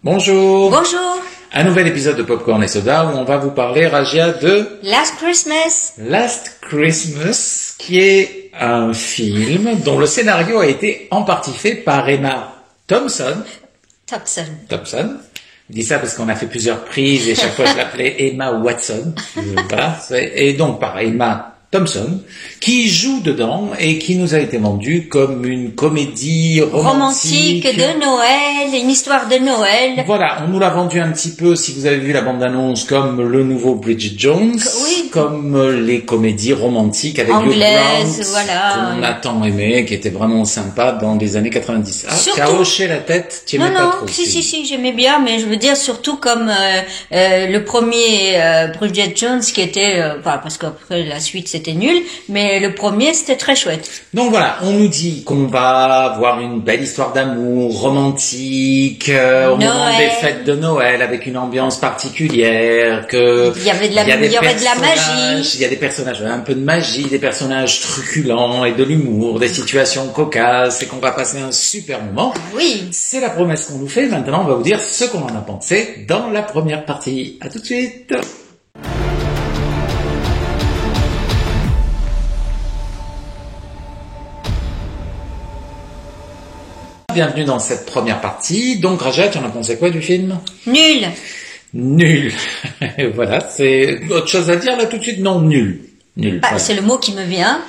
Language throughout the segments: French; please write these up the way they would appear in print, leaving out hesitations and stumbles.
Bonjour. Bonjour. Un nouvel épisode de Popcorn et Soda où on va vous parler, Ragia, de Last Christmas. Last Christmas, qui est un film dont le scénario a été en partie fait par Emma Thompson. Je dis ça parce qu'on a fait plusieurs prises et chaque fois je l'appelais Emma Watson. Voilà. Et donc par Emma Thompson, qui joue dedans et qui nous a été vendue comme une comédie romantique de Noël, une histoire de Noël. Voilà, on nous l'a vendu un petit peu, si vous avez vu la bande-annonce, comme le nouveau Bridget Jones, oui. Comme les comédies romantiques avec Hugh Grant, voilà. qu'on a tant aimé, qui était vraiment sympa dans les années 90. Ah, tu as hoché la tête, tu aimais pas trop. Si, j'aimais bien, mais je veux dire surtout comme le premier Bridget Jones qui était, parce qu'après la suite c'était nul, mais le premier c'était très chouette. Donc voilà, on nous dit qu'on va avoir une belle histoire d'amour romantique au moment des fêtes de Noël avec une ambiance particulière, que il y aurait de la magie, il y a des personnages, un peu de magie, des personnages truculents et de l'humour, des situations cocasses et qu'on va passer un super moment. Oui. C'est la promesse qu'on nous fait. Maintenant, on va vous dire ce qu'on en a pensé dans la première partie. À tout de suite. Bienvenue dans cette première partie. Donc, Rajat, tu en as pensé quoi du film? Nul. Voilà, c'est autre chose à dire là tout de suite? Non, nul. Voilà. C'est le mot qui me vient.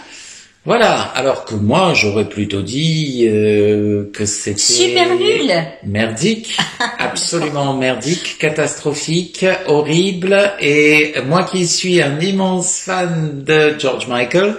Voilà, alors que moi, j'aurais plutôt dit que c'était... super nul. Merdique, absolument merdique, catastrophique, horrible. Et moi qui suis un immense fan de George Michael...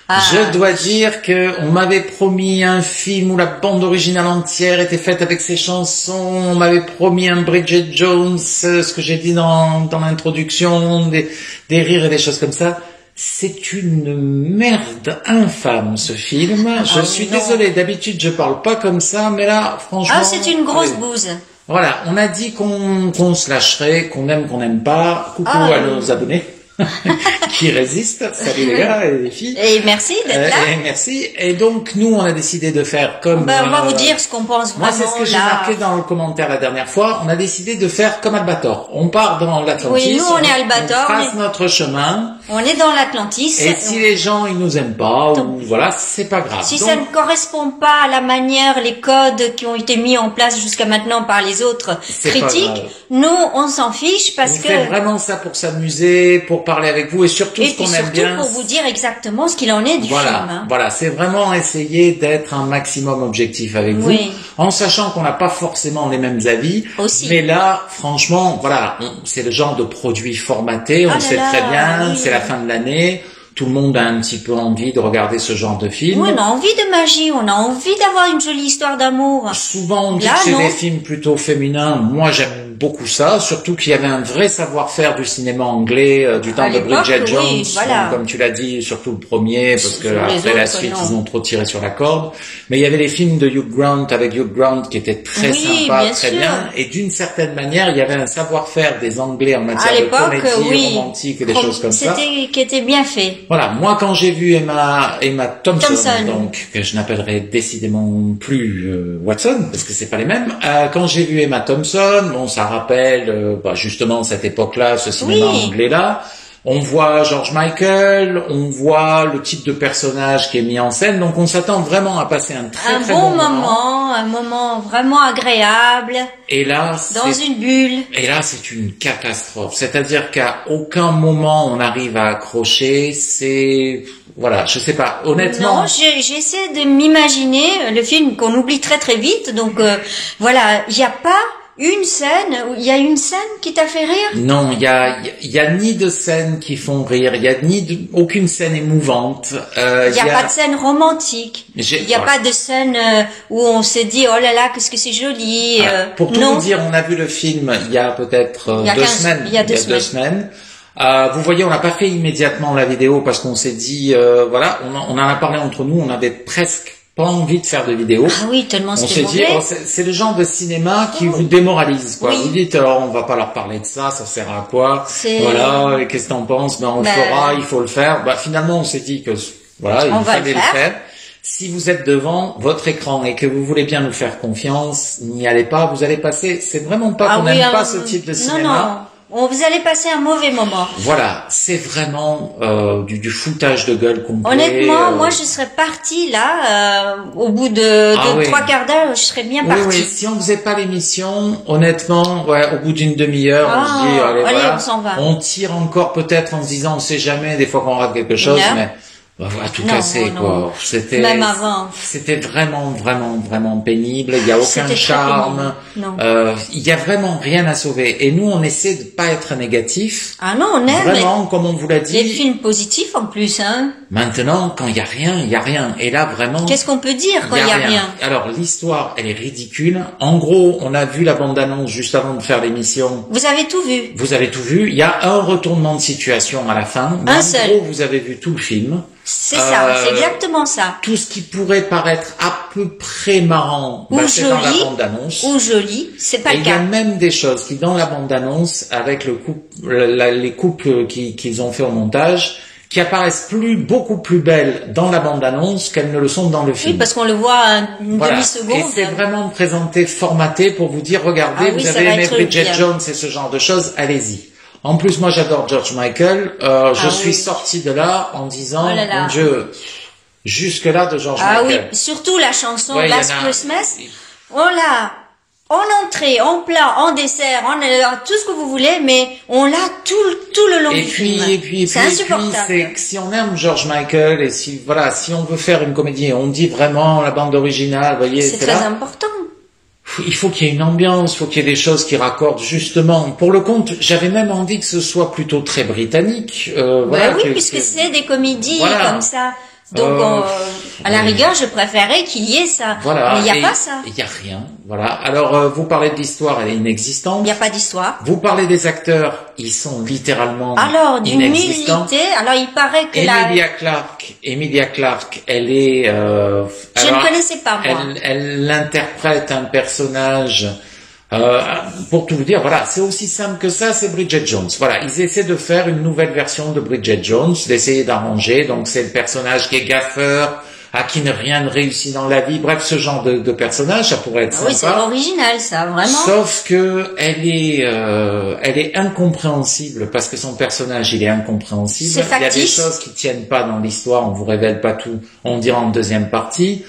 Je dois dire que on m'avait promis un film où la bande originale entière était faite avec ses chansons. On m'avait promis un Bridget Jones, ce que j'ai dit dans l'introduction, des rires et des choses comme ça. C'est une merde infâme, ce film. Je suis désolé, d'habitude je parle pas comme ça, mais là, franchement... c'est une grosse bouse. Voilà, on a dit qu'on se lâcherait, qu'on n'aime pas. Coucou à nos abonnés. Qui résiste. Salut les gars et les filles. Et merci d'être là. Et merci. Et donc nous on a décidé de faire comme. On va vous dire ce qu'on pense vraiment. Moi c'est ce que j'ai marqué dans le commentaire la dernière fois. On a décidé de faire comme Albator. On part dans l'Atlantis. Oui, nous on est Albator. On trace notre chemin. On est dans l'Atlantis. Et si les gens ils nous aiment pas ou voilà, c'est pas grave. Si ça ne correspond pas à la manière, les codes qui ont été mis en place jusqu'à maintenant par les autres critiques, nous on s'en fiche parce que. On fait vraiment ça pour s'amuser, pour parler avec vous et surtout ce qu'on aime bien. Pour vous dire exactement ce qu'il en est du film. Voilà, c'est vraiment essayer d'être un maximum objectif avec vous, en sachant qu'on n'a pas forcément les mêmes avis. Aussi. Mais là, franchement, voilà, c'est le genre de produit formaté, on sait très bien, c'est la fin de l'année. Tout le monde a un petit peu envie de regarder ce genre de film. Oui, on a envie de magie, on a envie d'avoir une jolie histoire d'amour. Souvent, on dit que c'est des films plutôt féminins. Moi, j'aime beaucoup ça, surtout qu'il y avait un vrai savoir-faire du cinéma anglais du temps de Bridget Jones, comme tu l'as dit, surtout le premier, parce que après la suite, ils ont trop tiré sur la corde. Mais il y avait les films de Hugh Grant avec Hugh Grant qui étaient très sympas, très bien. Et d'une certaine manière, il y avait un savoir-faire des Anglais en matière de comédie romantique et des choses comme ça. Qui était bien fait. Voilà, moi quand j'ai vu Emma Thompson, donc que je n'appellerai décidément plus Watson parce que c'est pas les mêmes. Quand j'ai vu Emma Thompson, bon ça rappelle justement cette époque-là, ce cinéma anglais-là. On voit George Michael, on voit le type de personnage qui est mis en scène, donc on s'attend vraiment à passer un très bon moment, un moment vraiment agréable. Et là, dans une bulle. Et là, c'est une catastrophe. C'est-à-dire qu'à aucun moment on arrive à accrocher. Voilà, je sais pas. Honnêtement. Non, j'essaie de m'imaginer le film qu'on oublie très très vite. Donc voilà, il y a pas. Il y a une scène qui t'a fait rire? Non, il y a ni de scènes qui font rire, il y a aucune scène émouvante. Il y a pas de scène romantique. Il y a pas de scène où on s'est dit oh là là qu'est-ce que c'est joli. Pour tout vous dire, on a vu le film il y a peut-être 2 semaines. Il y a 2 semaines. Vous voyez, on n'a pas fait immédiatement la vidéo parce qu'on s'est dit voilà, on en a parlé entre nous, on avait presque pas envie de faire de vidéo. Ah oui, tellement c'était mauvais. On s'est dit, c'est le genre de cinéma qui vous démoralise, quoi. Vous dites, on va pas leur parler de ça sert à quoi? Voilà, et qu'est-ce que t'en penses? On le fera, il faut le faire. Finalement, on s'est dit que, voilà, il fallait le faire. Si vous êtes devant votre écran et que vous voulez bien nous faire confiance, n'y allez pas, vous allez passer, c'est vraiment pas qu'on n'aime pas ce type de cinéma. Non, vous allez passer un mauvais moment. Voilà, c'est vraiment du foutage de gueule complet. Honnêtement, moi je serais partie là, au bout de 3/4 d'heure, je serais bien partie. Oui, si on faisait pas l'émission, honnêtement, au bout d'une demi-heure, on se dit, allez voilà, on s'en va. On tire encore peut-être en se disant, on sait jamais, des fois qu'on rate quelque chose, mais... à tout casser, quoi. C'était, même avant. C'était vraiment pénible. Il y a aucun charme. Il y a vraiment rien à sauver. Et nous, on essaie de pas être négatif. Ah non, on aime. Vraiment, comme on vous l'a dit. Des films positifs en plus, hein. Maintenant, quand il y a rien, il y a rien. Et là, vraiment. Qu'est-ce qu'on peut dire quand il y a rien? Alors, l'histoire, elle est ridicule. En gros, on a vu la bande-annonce juste avant de faire l'émission. Vous avez tout vu. Vous avez tout vu. Il y a un retournement de situation à la fin. Un seul. En gros, vous avez vu tout le film. C'est ça, c'est exactement ça. Tout ce qui pourrait paraître à peu près marrant, c'est dans la bande-annonce. Ou joli, c'est pas le cas. Il y a même des choses qui, dans la bande-annonce, avec les coupes qu'ils ont fait au montage, qui apparaissent beaucoup plus belles dans la bande-annonce qu'elles ne le sont dans le film. Oui, parce qu'on le voit une demi-seconde. Et c'est vraiment présenté, formaté pour vous dire, regardez, vous avez aimé Bridget Jones et ce genre de choses, allez-y. En plus, moi, j'adore George Michael. Je suis sorti de là en disant, mon Dieu, jusque-là de George Michael. Ah oui, surtout la chanson Last Christmas. On l'a en entrée, en plat, en dessert, tout ce que vous voulez, mais on l'a tout le long du film. C'est insupportable. Si on aime George Michael et si on veut faire une comédie, on dit vraiment la bande originale, voyez, c'est très important. Il faut qu'il y ait une ambiance, il faut qu'il y ait des choses qui raccordent justement. Pour le compte, j'avais même envie que ce soit plutôt très britannique. Oui, puisque c'est des comédies comme ça. Donc, à la rigueur, je préférais qu'il y ait ça. Mais il n'y a pas ça. Il n'y a rien. Voilà. Alors, vous parlez de l'histoire, elle est inexistante. Il n'y a pas d'histoire. Vous parlez des acteurs, ils sont littéralement inexistants. Alors, il paraît que Emilia Clarke, elle est... je ne connaissais pas, moi. Elle interprète un personnage... pour tout vous dire, voilà, c'est aussi simple que ça, c'est Bridget Jones. Voilà, ils essaient de faire une nouvelle version de Bridget Jones, d'essayer d'arranger. Donc c'est le personnage qui est gaffeur, à qui rien ne réussit dans la vie. Bref, ce genre de personnage, ça pourrait être sympa. Oui, c'est original, ça, vraiment. Sauf que elle est incompréhensible parce que son personnage, il est incompréhensible. C'est factice. Il y a des choses qui tiennent pas dans l'histoire. On vous révèle pas tout. On dira en deuxième partie.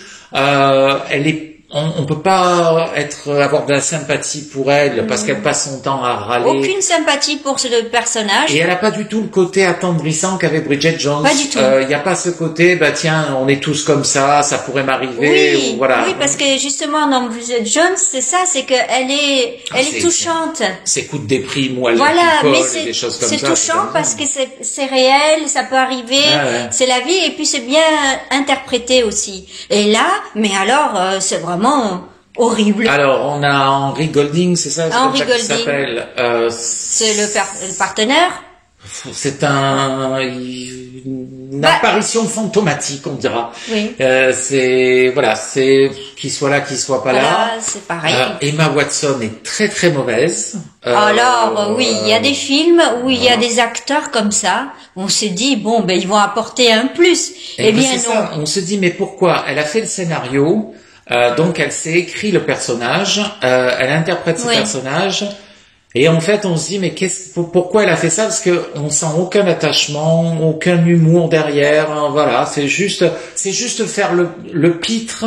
On peut pas avoir de la sympathie pour elle parce qu'elle passe son temps à râler. Aucune sympathie pour ce personnage. Et elle a pas du tout le côté attendrissant qu'avait Bridget Jones. Pas du tout. Il y a pas ce côté, tiens, on est tous comme ça pourrait m'arriver. Oui, voilà. Oui, parce que justement dans Bridget Jones, c'est ça, c'est que elle est touchante. Ses coups de déprime ou elle mais des choses comme ça. C'est touchant parce que c'est réel, ça peut arriver, c'est la vie et puis c'est bien interprété aussi. Et là, mais alors, c'est vraiment horrible. Alors, on a Henry Golding, c'est ça? Henry Golding. S'appelle. C'est le partenaire. C'est une apparition fantomatique, on dira. Oui. C'est qu'il soit là, qu'il soit pas là. C'est pareil. Emma Watson est très très mauvaise. Alors oui, il y a des films où il y a des acteurs comme ça. On s'est dit ils vont apporter un plus. Eh bien non. Ça, on se dit mais pourquoi? Elle a fait le scénario. Donc elle s'est écrit le personnage, elle interprète ce personnage, et en fait on se dit mais pourquoi elle a fait ça? Parce que on sent aucun attachement, aucun humour derrière, voilà, c'est juste faire le pitre.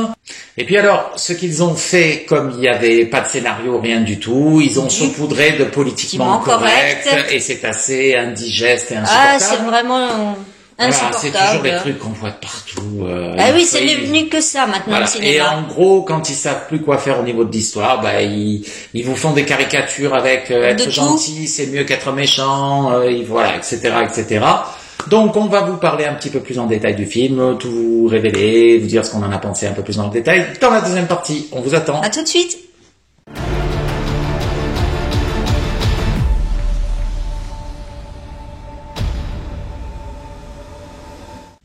Et puis alors ce qu'ils ont fait, comme il y avait pas de scénario, rien du tout, ils ont saupoudré de politiquement correct, et c'est assez indigeste et insupportable. Ah, c'est vraiment voilà, c'est toujours des trucs qu'on voit partout. Oui, c'est devenu que ça maintenant le cinéma. Et en gros, quand ils savent plus quoi faire au niveau de l'histoire, ils vous font des caricatures avec être gentil, c'est mieux qu'être méchant, voilà, etc., etc. Donc, on va vous parler un petit peu plus en détail du film, tout vous révéler, vous dire ce qu'on en a pensé un peu plus dans le détail. Dans la deuxième partie, on vous attend. À tout de suite.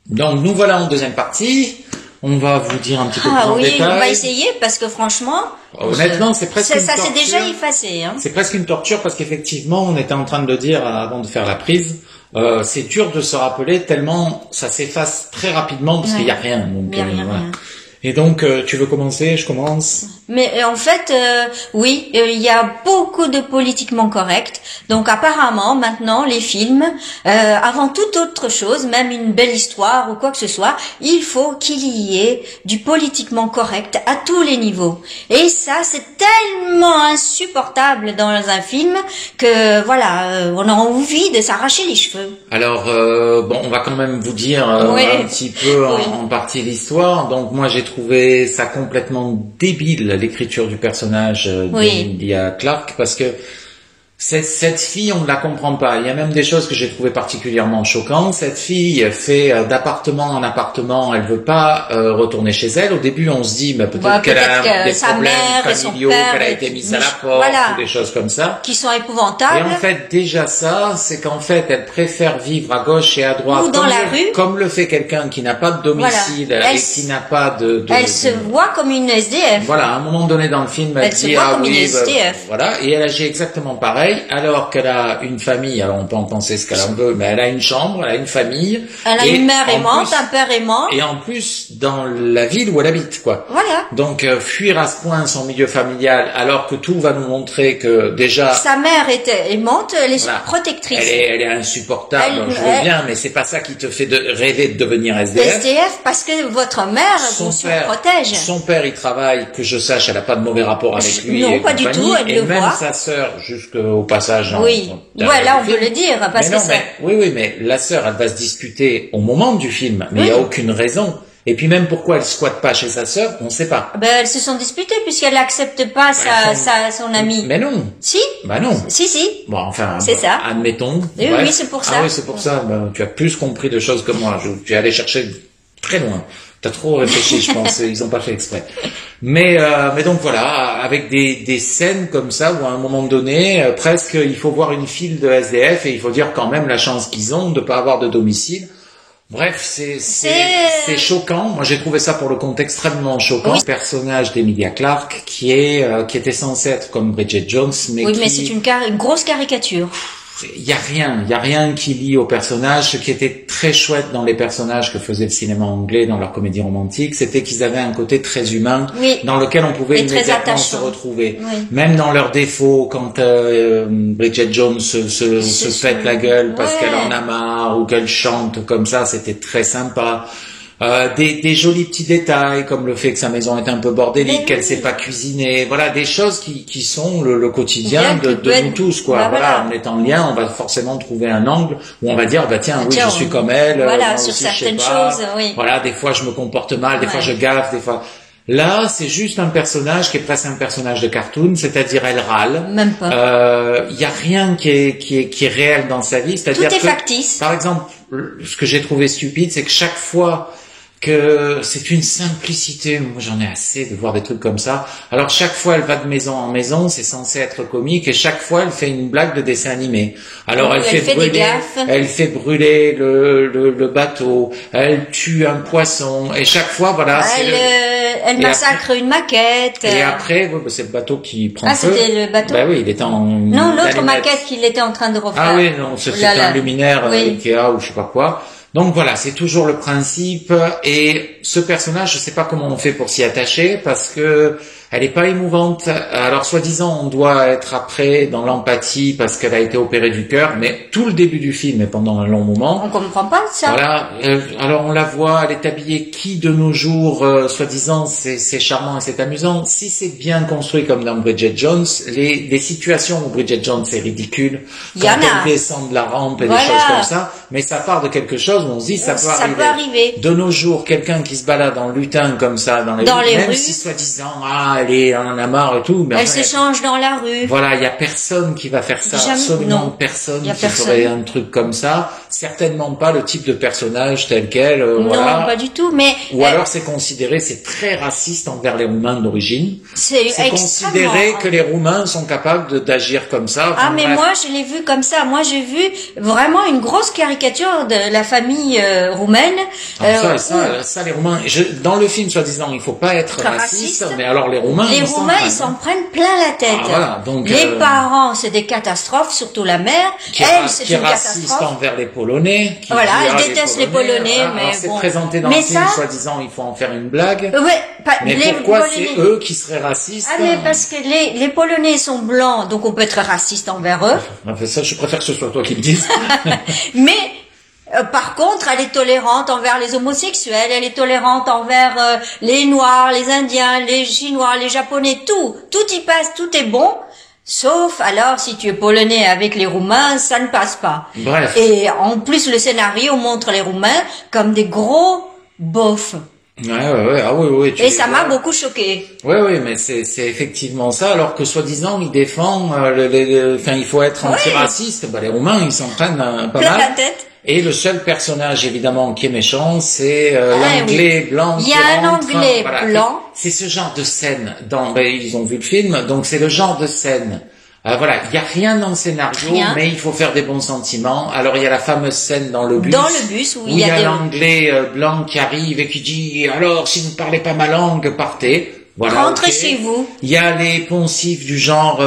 Donc nous voilà en deuxième partie. On va vous dire un petit peu plus en détail. On va essayer parce que franchement, honnêtement, c'est presque une torture. Ça s'est déjà effacé. Hein. C'est presque une torture parce qu'effectivement, on était en train de le dire avant de faire la prise. c'est dur de se rappeler tellement ça s'efface très rapidement parce qu'il y a rien. Donc, il y a rien. Et donc, tu veux commencer? Je commence. Mais en fait, oui, il y a beaucoup de politiquement correct. Donc apparemment, maintenant, les films, avant toute autre chose, même une belle histoire ou quoi que ce soit, il faut qu'il y ait du politiquement correct à tous les niveaux. Et ça, c'est tellement insupportable dans un film que voilà, on a envie de s'arracher les cheveux. Alors, bon, on va quand même vous dire un petit peu en partie l'histoire. Donc moi, j'ai trouvé ça complètement débile, l'écriture du personnage d'Emilia Clarke, parce que cette fille, on ne la comprend pas. Il y a même des choses que j'ai trouvées particulièrement choquantes. Cette fille fait d'appartement en appartement, elle veut pas retourner chez elle. Au début, on se dit, peut-être qu'elle a des problèmes familiaux, qu'elle a été mise à la porte, ou des choses comme ça. Qui sont épouvantables. Et en fait, déjà ça, c'est qu'en fait, elle préfère vivre à gauche et à droite. Ou dans la rue. Comme le fait quelqu'un qui n'a pas de domicile et qui n'a pas de elle se voit comme une SDF. Voilà, à un moment donné dans le film, elle dit, comme une SDF. Voilà, et elle agit exactement pareil. Alors qu'elle a une famille, alors on peut en penser ce qu'elle en veut, mais elle a une chambre, elle a une famille. Elle a une mère aimante, un père aimant. Et en plus, dans la ville où elle habite, quoi. Voilà. Donc, fuir à ce point son milieu familial, alors que tout va nous montrer que déjà... Sa mère était aimante, elle est protectrice. Elle est insupportable, je veux bien, mais c'est pas ça qui te fait rêver de devenir SDF. SDF, parce que votre mère vous surprotège. Son père, il travaille, que je sache, elle a pas de mauvais rapport avec lui. Non, pas du tout, elle le voit. Et même sa sœur, jusqu'au passage. Oui, là on peut le dire, parce que oui, mais la sœur, elle va se disputer au moment du film, mais il n'y a aucune raison. Et puis même pourquoi elle squatte pas chez sa sœur, on ne sait pas. Ben elles se sont disputées puisqu'elle n'accepte pas son amie. Mais non. Si. Bah non. Si. Bon, enfin, c'est ça. Admettons. Oui, c'est pour ça. Ah oui, c'est pour ça. Ben, tu as plus compris de choses que moi. Tu es allé chercher très loin. T'as trop réfléchi, je pense. Ils ont pas fait exprès. Mais donc voilà, avec des scènes comme ça où à un moment donné, presque, il faut voir une file de SDF et il faut dire quand même la chance qu'ils ont de pas avoir de domicile. Bref, c'est choquant. Moi, j'ai trouvé ça pour le compte extrêmement choquant. Le personnage d'Emilia Clarke qui était censé être comme Bridget Jones, mais mais c'est une grosse caricature. Il y a rien qui lie au personnage. Ce qui était très chouette dans les personnages que faisait le cinéma anglais dans leurs comédies romantiques, c'était qu'ils avaient un côté très humain, dans lequel on pouvait immédiatement se retrouver. Même dans leurs défauts, quand Bridget Jones se pète la gueule parce qu'elle en a marre ou qu'elle chante comme ça, c'était très sympa. Des jolis petits détails comme le fait que sa maison est un peu bordélique, qu'elle sait pas cuisiner, voilà, des choses qui sont le quotidien de nous tous, quoi. Voilà, en étant lien, on va forcément trouver un angle où on va dire tiens, je suis comme elle, voilà, sur aussi, certaines choses, voilà, des fois je me comporte mal, des fois je gaffe, des fois. Là, c'est juste un personnage qui est presque un personnage de cartoon, c'est-à-dire elle râle. Même pas. Il y a rien qui est réel dans sa vie, c'est-à-dire tout est factice. Par exemple, ce que j'ai trouvé stupide, c'est que chaque fois que c'est une simplicité, moi j'en ai assez de voir des trucs comme ça. Alors chaque fois elle va de maison en maison, c'est censé être comique, et chaque fois elle fait une blague de dessin animé. Alors elle fait brûler le bateau, elle tue un poisson, et chaque fois voilà. Elle massacre une maquette. Et après, c'est le bateau qui prend feu. Ah, c'était le bateau. Bah oui, il était en. Non, l'autre maquette qu'il était en train de refaire. Ah oui, non, c'était un luminaire Ikea ou je sais pas quoi. Donc voilà, c'est toujours le principe. Et ce personnage, je sais pas comment on fait pour s'y attacher parce que elle est pas émouvante. Alors soi-disant, on doit être après dans l'empathie parce qu'elle a été opérée du cœur, mais tout le début du film et pendant un long moment. On comprend pas ça. Voilà. Alors on la voit, elle est habillée qui de nos jours, soi-disant, c'est charmant et c'est amusant. Si c'est bien construit comme dans Bridget Jones, les situations où Bridget Jones est ridicule, quand elle descend de la rampe et des choses comme ça, mais ça part de quelque chose où on se dit ça peut arriver. De nos jours, quelqu'un qui se balade en lutin comme ça dans les rues, même si soi-disant elle en a marre et tout, mais elle s'échange dans la rue. Voilà, il y a personne qui va faire ça, absolument personne qui ferait un truc comme ça. Certainement pas le type de personnage tel quel. Non, voilà. pas du tout. Mais alors c'est considéré, c'est très raciste envers les Roumains d'origine. C'est considéré que les Roumains sont capables d'agir comme ça. Enfin, mais moi je l'ai vu comme ça. Moi j'ai vu vraiment une grosse caricature de la famille famille roumaine. Ça, les Roumains. Dans le film, soi-disant, il faut pas être raciste, mais alors les Roumains, ils s'en prennent plein la tête. Voilà, donc les parents, c'est des catastrophes, surtout la mère. Elle, c'est une raciste catastrophe. Envers les Polonais. Elle déteste les Polonais, mais c'est présenté dans le film, soi-disant, il faut en faire une blague. Mais pourquoi c'est eux qui seraient racistes? Mais parce que les Polonais sont blancs, donc on peut être raciste envers eux. Ça, je préfère que ce soit toi qui le dises. Mais par contre, elle est tolérante envers les homosexuels, elle est tolérante envers les Noirs, les Indiens, les Chinois, les Japonais, tout y passe, tout est bon. Sauf alors si tu es polonais avec les Roumains, ça ne passe pas. Bref. Et en plus, le scénario montre les Roumains comme des gros beaufs. Oui. Et ça m'a beaucoup choqué. Oui, mais c'est effectivement ça. Alors que soi-disant, il défend il faut être antiraciste. Les Roumains, ils s'en prennent pas mal. La tête. Et le seul personnage, évidemment, qui est méchant, c'est l'anglais blanc. Il y a un anglais blanc. C'est ce genre de scène. Ils ont vu le film, donc c'est le genre de scène. Il y a rien dans le scénario, mais il faut faire des bons sentiments. Alors il y a la fameuse scène dans le bus. Où il y a l'anglais blanc qui arrive et qui dit alors si vous ne parlez pas ma langue, partez. Voilà, rentrez chez vous. Il y a les poncifs du genre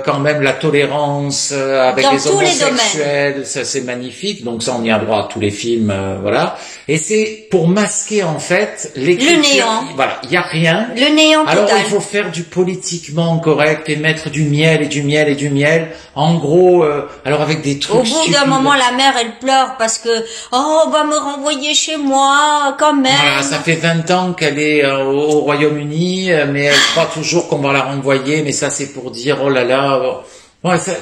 quand même la tolérance avec les homosexuels, ça c'est magnifique. Donc ça on y a droit à tous les films, voilà. Et c'est pour masquer en fait l'écriture. Le néant. Voilà, il y a rien. Le néant total. Alors il faut faire du politiquement correct et mettre du miel et du miel et du miel. En gros, alors avec des trucs. Au bout d'un moment, la mère elle pleure parce que on va me renvoyer chez moi quand même. Voilà, ça fait 20 ans qu'elle est au Royaume-Uni. Mais elle croit toujours qu'on va la renvoyer, mais ça c'est pour dire oh là là,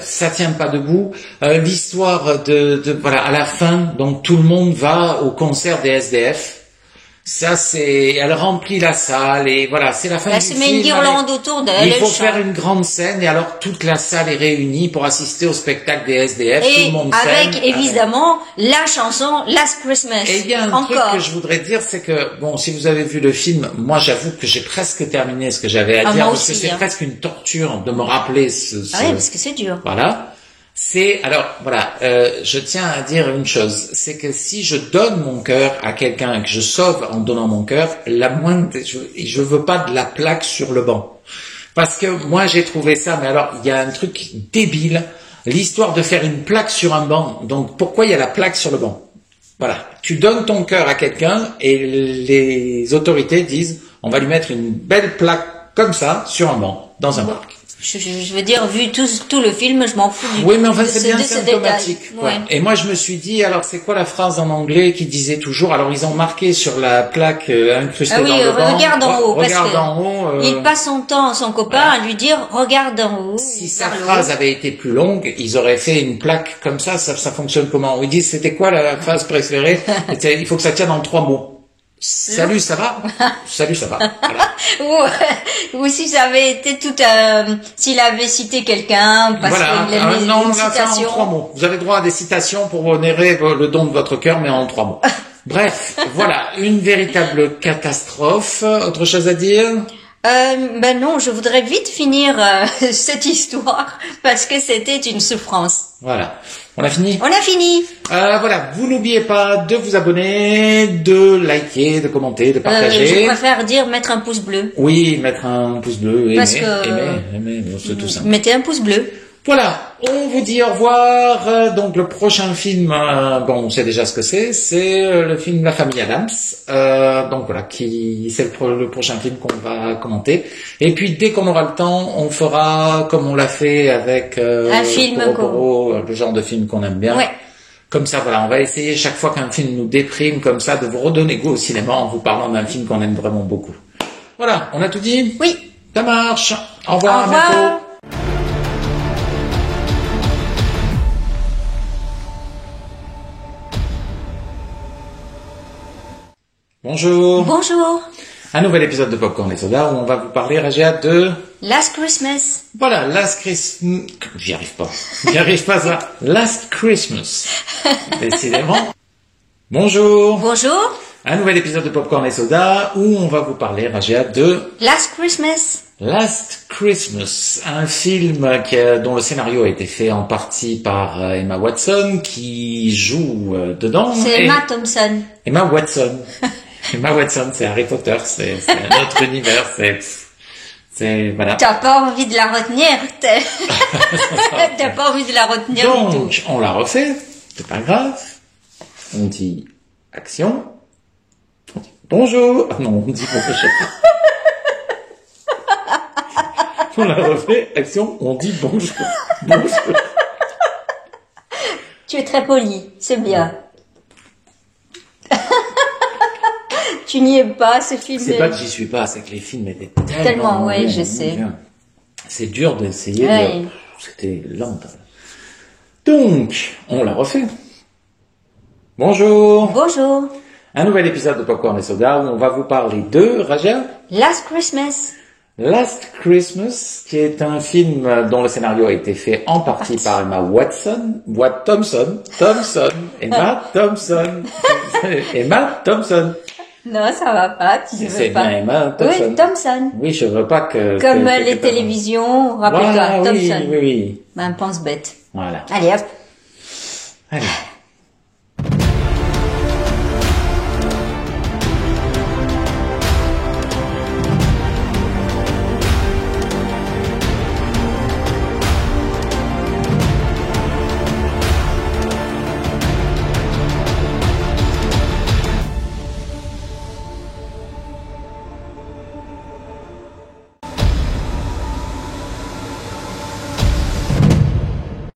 ça tient pas debout. L'histoire à la fin, donc tout le monde va au concert des SDF. Ça elle remplit la salle et voilà, c'est la fin du film. Elle se met une guirlande autour d'elle. Il faut faire une grande scène et alors toute la salle est réunie pour assister au spectacle des SDF. Et tout le monde avec évidemment la chanson Last Christmas. Et il y a un truc que je voudrais dire, c'est que si vous avez vu le film, moi j'avoue que j'ai presque terminé ce que j'avais à dire parce que c'est presque une torture de me rappeler parce que c'est dur. Voilà. Je tiens à dire une chose, c'est que si je donne mon cœur à quelqu'un et que je sauve en donnant mon cœur, je veux pas de la plaque sur le banc. Parce que moi j'ai trouvé ça, mais alors il y a un truc débile, l'histoire de faire une plaque sur un banc. Donc pourquoi il y a la plaque sur le banc? Voilà, tu donnes ton cœur à quelqu'un et les autorités disent on va lui mettre une belle plaque comme ça sur un banc, dans un parc. Je veux dire, vu tout le film, je m'en fous du Oui, mais enfin, c'est bien symptomatique. Ouais. Et moi, je me suis dit, alors, c'est quoi la phrase en anglais qui disait toujours, alors, ils ont marqué sur la plaque incrustée dans le banc. Regarde en haut. Regarde en haut. Il passe son temps, son copain, à lui dire, regarde en haut. Si sa phrase avait été plus longue, ils auraient fait une plaque comme ça fonctionne comment? Ils disent, c'était quoi la phrase préférée? Il faut que ça tienne en 3 mots. Salut, ça va? Salut, ça va. Voilà. Ou si ça avait été s'il avait cité quelqu'un, parce qu'il aimait une citation. En 3 mots. Vous avez droit à des citations pour honorer le don de votre cœur, mais en 3 mots. Bref, voilà, une véritable catastrophe. Autre chose à dire? Non, je voudrais vite finir cette histoire parce que c'était une souffrance. Voilà. On a fini? On a fini. Voilà. Vous n'oubliez pas de vous abonner, de liker, de commenter, de partager. Je préfère dire mettre un pouce bleu. Oui, mettre un pouce bleu. Parce aimer, c'est tout simple. Mettez un pouce bleu. Voilà, on vous dit au revoir. Donc le prochain film, on sait déjà ce que c'est le film La Famille Adams. Donc voilà, c'est le prochain film qu'on va commenter. Et puis dès qu'on aura le temps, on fera comme on l'a fait avec un film le genre de film qu'on aime bien. Ouais. Comme ça, voilà, on va essayer chaque fois qu'un film nous déprime comme ça de vous redonner goût au cinéma en vous parlant d'un film qu'on aime vraiment beaucoup. Voilà, on a tout dit? Oui. Ça marche. Au revoir. À bientôt. Bonjour. Bonjour. Un nouvel épisode de Popcorn et Soda où on va vous parler, Ragia, de... Last Christmas. Voilà, Last Christmas... J'y arrive pas ça. Last Christmas. Décidément. Bonjour. Bonjour. Un nouvel épisode de Popcorn et Soda où on va vous parler, Raja, de Last Christmas. Last Christmas, un film dont le scénario a été fait en partie par Emma Watson qui joue dedans. C'est Emma Thompson. Emma Watson. Emma Watson, c'est Harry Potter, c'est un autre univers, c'est voilà. T'as pas envie de la retenir, t'as pas envie de la retenir du tout. Donc, on la refait, c'est pas grave. On dit action. On dit bonjour. Ah non, on dit bonjour. On la refait, action, on dit bonjour. Bonjour. Tu es très poli, c'est bien. Tu n'y es pas, ce film. C'est pas que j'y suis pas, c'est que les films étaient tellement ouais, je sais. C'est dur d'essayer de... C'était lent. Donc, on la refait. Bonjour. Bonjour. Un nouvel épisode de Popcorn et Soda où on va vous parler de, Raja? Last Christmas. Last Christmas, qui est un film dont le scénario a été fait en partie par Emma Thompson. Emma Thompson. Non, ça va pas, tu veux pas. C'est bien Emma Thompson. Oui, Thompson. Oui, je veux pas que... Comme les télévisions, rappelle-toi, voilà, Thompson. Oui. Ben, pense bête. Voilà. Allez, hop. Allez.